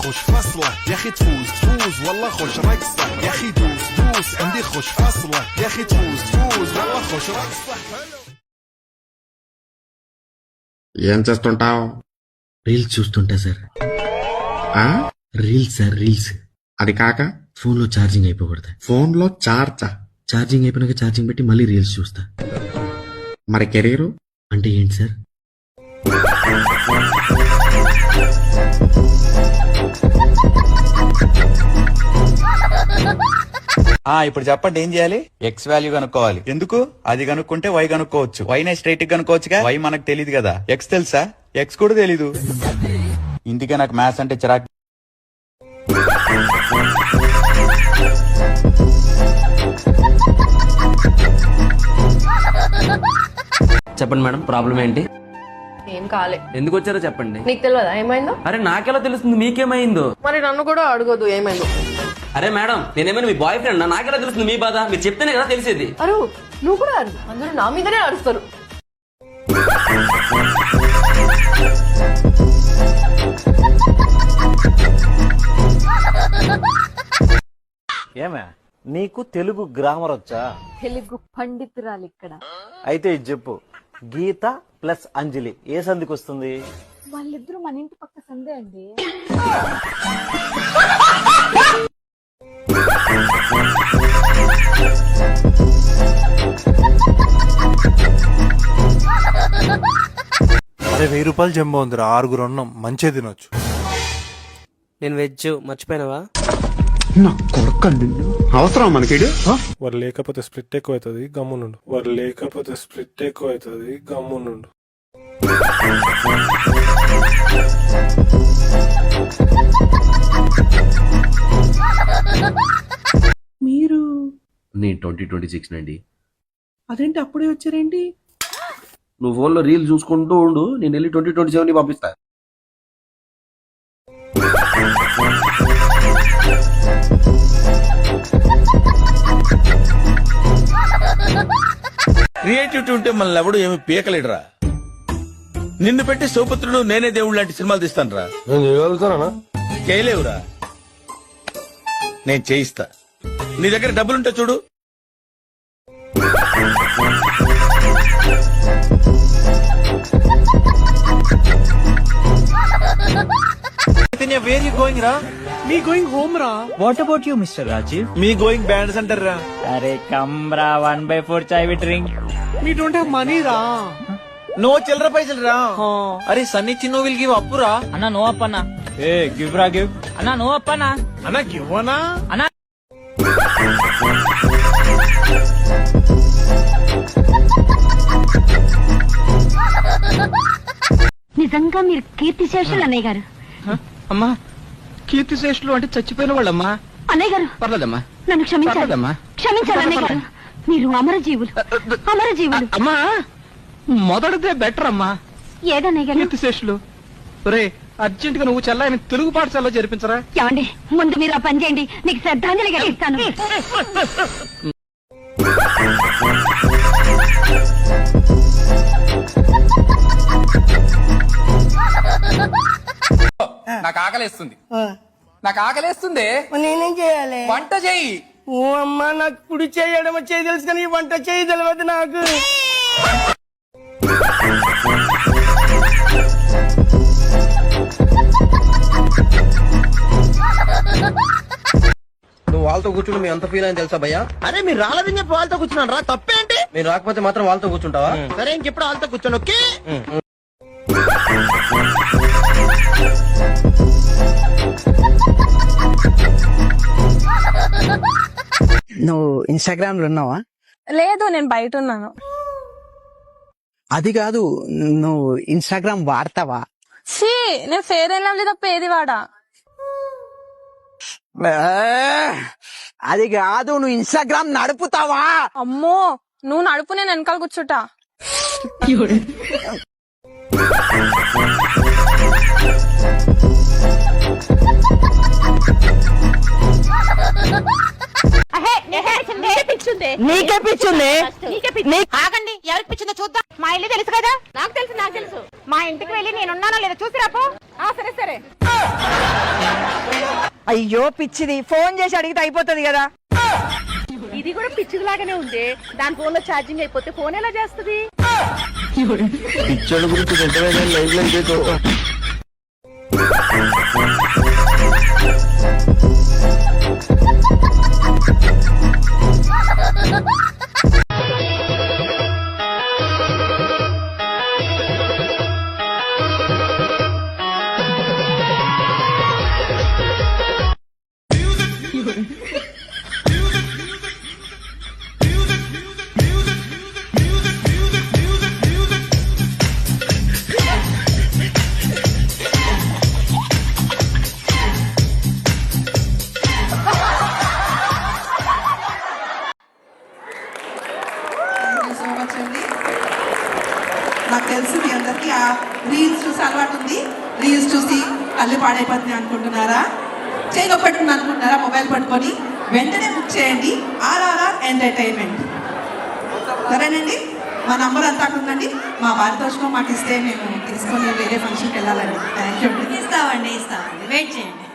خوش فصله يا اخي تفوز تفوز والله خوش رقصه يا اخي دوس دوس عندي خوش فصله يا اخي تفوز تفوز والله خوش رقصه. ఏం చేస్తుంటావు? రీల్స్ చూస్తుంటా సార్. Reels sir, reels. అది కాక ఫోన్ లో ఛార్జింగ్ అయిపోకూడదు. ఫోన్ లో చార్జా? ఛార్జింగ్ అయిపోయినాక ఛార్జింగ్ పెట్టి మళ్ళీ రీల్స్ చూస్తా. మరి కెరీరు అంటే ఏంటి సార్? ఇప్పుడు చెప్పండి ఏం చేయాలి? ఎక్స్ వాల్యూ కనుక్కోవాలి. ఎందుకు? అది కనుక్కుంటే వై కనుక్కోవచ్చు. వైనే స్ట్రైట్ కనుక్కోవచ్చుగా. వై మనకు తెలియదు కదా. ఎక్స్ తెలుసా? ఎక్స్ కూడా తెలీదు. ఇందుకే నాకు మ్యాథ్స్ అంటే చిరాకు. చెప్పండి మేడం, ప్రాబ్లం ఏంటి? ఏం కాలే. ఎందుకు వచ్చారో చెప్పండి. నీకు తెలియదా ఏమైందో? అరే నాకెలా తెలుస్తుంది మీకేమైందో? మరి నన్ను కూడా అడగదు ఏమైందో. అరే మేడం, నేనేమైనా మీ బాయ్ ఫ్రెండ్? నాకెలా తెలుస్తుంది మీ బాధ? మీరు చెప్తేనే కదా తెలిసేది. అరు నువ్వు కూడా అరు, అందరూ నా మీదనే అరుస్తారు. ఏమే నీకు తెలుగు గ్రామర్ వచ్చా? తెలుగు పండితురాలు ఇక్కడ. అయితే ఇది చెప్పు, గీత ప్లస్ అంజలి ఏ సంధికి వస్తుంది? వాళ్ళిద్దరూ మన ఇంటి పక్క సందే అండి. అరే 1000 రూపాయలు జంబో ఉందిరా, 6గురు ఉన్నాం, మంచిగా తినొచ్చు. నేను వెజ్, మర్చిపోయినావా? నా కొడుకు అవసరం మనకిడు. వారు లేకపోతే స్ప్లిట్ ఎక్కువ అవుతుంది, గమ్మునుండు. వారు లేకపోతే స్ప్లిట్ ఎక్కువ అవుతుంది, గమ్మునుండు. మీరు నేను 2026 నండి. అదేంటి అప్పుడే వచ్చారేంటి? నువ్వు ఫోన్ లో రీల్ చూసుకుంటూ ఉండు, నేను వెళ్ళి 2027 పంపిస్తా. క్రియేటివిటీ ఉంటే మనల్ని ఎవడు ఏమి పీకలేడురా. నిన్ను పెట్టి సౌపుత్రుడు నేనే దేవుడు లాంటి సినిమాలు తీస్తానురా. చేయలేవురా, నేను చేయిస్తా. నీ దగ్గర డబ్బులుంటే చూడు. వేర్ యు గోయింగ్ రా? మీ గోయింగ్ హోమ్ రా. What about you mister Rajiv? Me going band centre రా. అరే కమ్రా, 1/4 chai with drink. Me don't have money రా. నో చిల్లర పైసలు రా. అరే సన్నీ చిన్నో విల్ గివ్ అప్పు రా. అన్న నో అప్పన్నా. ఏ గివ్ రా గివ్. అన్న నో అప్పన్నా. అన్న గివ్వనా? అన్న నిజంగా మీరు కీర్తిశేషులు అన్నయ్య గారు. అమ్మా, కీర్తిశేషులు అంటే చచ్చిపోయిన వాళ్ళమ్మా. అన్నయ్య గారు పర్లేదమ్మా, నన్ను క్షమించాలి. పర్లేదమ్మా. క్షమించాలి అన్నయ్య గారు. మీరు అమరజీవులు, అమరజీవులు. అమ్మా మొదటిదే బెటర్ అమ్మా. ఏదన్నయ్య గారు? కీర్తిశేషులు. రే అర్జెంట్ గా నువ్వు చెల్లాయని తెలుగు పాఠశాలలో చేర్పించరా? ఏమండి, ముందు మీరు ఆ పని చేయండి, నీకు శ్రద్ధాంజలి ఇస్తాను. నాకు ఆకలేస్తుంది, నాకు ఆకలేస్తుంది. నేనేం చేయాలి? వంట చెయ్యి. ఓ అమ్మా, నాకు కుడి చేయడం వచ్చేది తెలుసు కానీ వంట చేయి తెలియదు నాకు. నువ్వు వాళ్ళతో కూర్చుని మీ ఎంత ఫీల్ అని తెలుసా భయ్యా? అరే మీరు రాలేదని చెప్పి వాళ్ళతో కూర్చున్నాను రా, తప్పేంటి? మీరు రాకపోతే మాత్రం వాళ్ళతో కూర్చుంటావా? సరే ఇంకెప్పుడు వాళ్ళతో కూర్చోను. ఓకే నువ్వు ఇన్స్టాగ్రామ్ లో ఉన్నావా? లేదు, నేను బయట ఉన్నాను. అది కాదు, నువ్వు ఇన్స్టాగ్రామ్ వాడతావా? నేను ఫేర్ అయినా లేదా పేది వాడా? అది కాదు, నువ్వు ఇన్స్టాగ్రామ్ నడుపుతావా? అమ్మో, నువ్వు నడుపు, నేను వెనకాల కూర్చుంటా. నీకే పిచ్చుంది. ఆగండి, ఎవరికి పిచ్చిందో చూద్దాం. మా ఇల్లు తెలుసు కదా? నాకు తెలుసు, నాకు తెలుసు. మా ఇంటికి వెళ్ళి నేనున్నానో లేదో చూసి రాపో. సరే సరే. అయ్యో పిచ్చిది, ఫోన్ చేసి అడిగితే అయిపోతుంది కదా. ఇది కూడా పిచ్చిది లాగానే ఉంది. దాని ఫోన్ లో ఛార్జింగ్ అయిపోతే ఫోన్ ఎలా చేస్తుంది? పిచ్చోళ్ళ గురించి లైవ్ లో ఇదే చూద్దాం. నాకు తెలుసు మీ అందరికి ఆ రీల్స్ చూసి అలవాటు ఉంది. రీల్స్ చూసి కళ్ళు పాడైపోతుంది అనుకుంటున్నారా? చేయలో పెట్టుకుని అనుకుంటున్నారా? మొబైల్ పట్టుకొని వెంటనే బుక్ చేయండి ఆర్ఆర్ఆర్ ఎంటర్టైన్మెంట్. సరేనండి, మా నంబర్ అంతా ఉందండి. మా పారితోషికం మాకు ఇస్తే మేము తీసుకొని వేరే ఫంక్షన్కి వెళ్ళాలండి. Thank you. ఇస్తామండి, వెయిట్ చేయండి.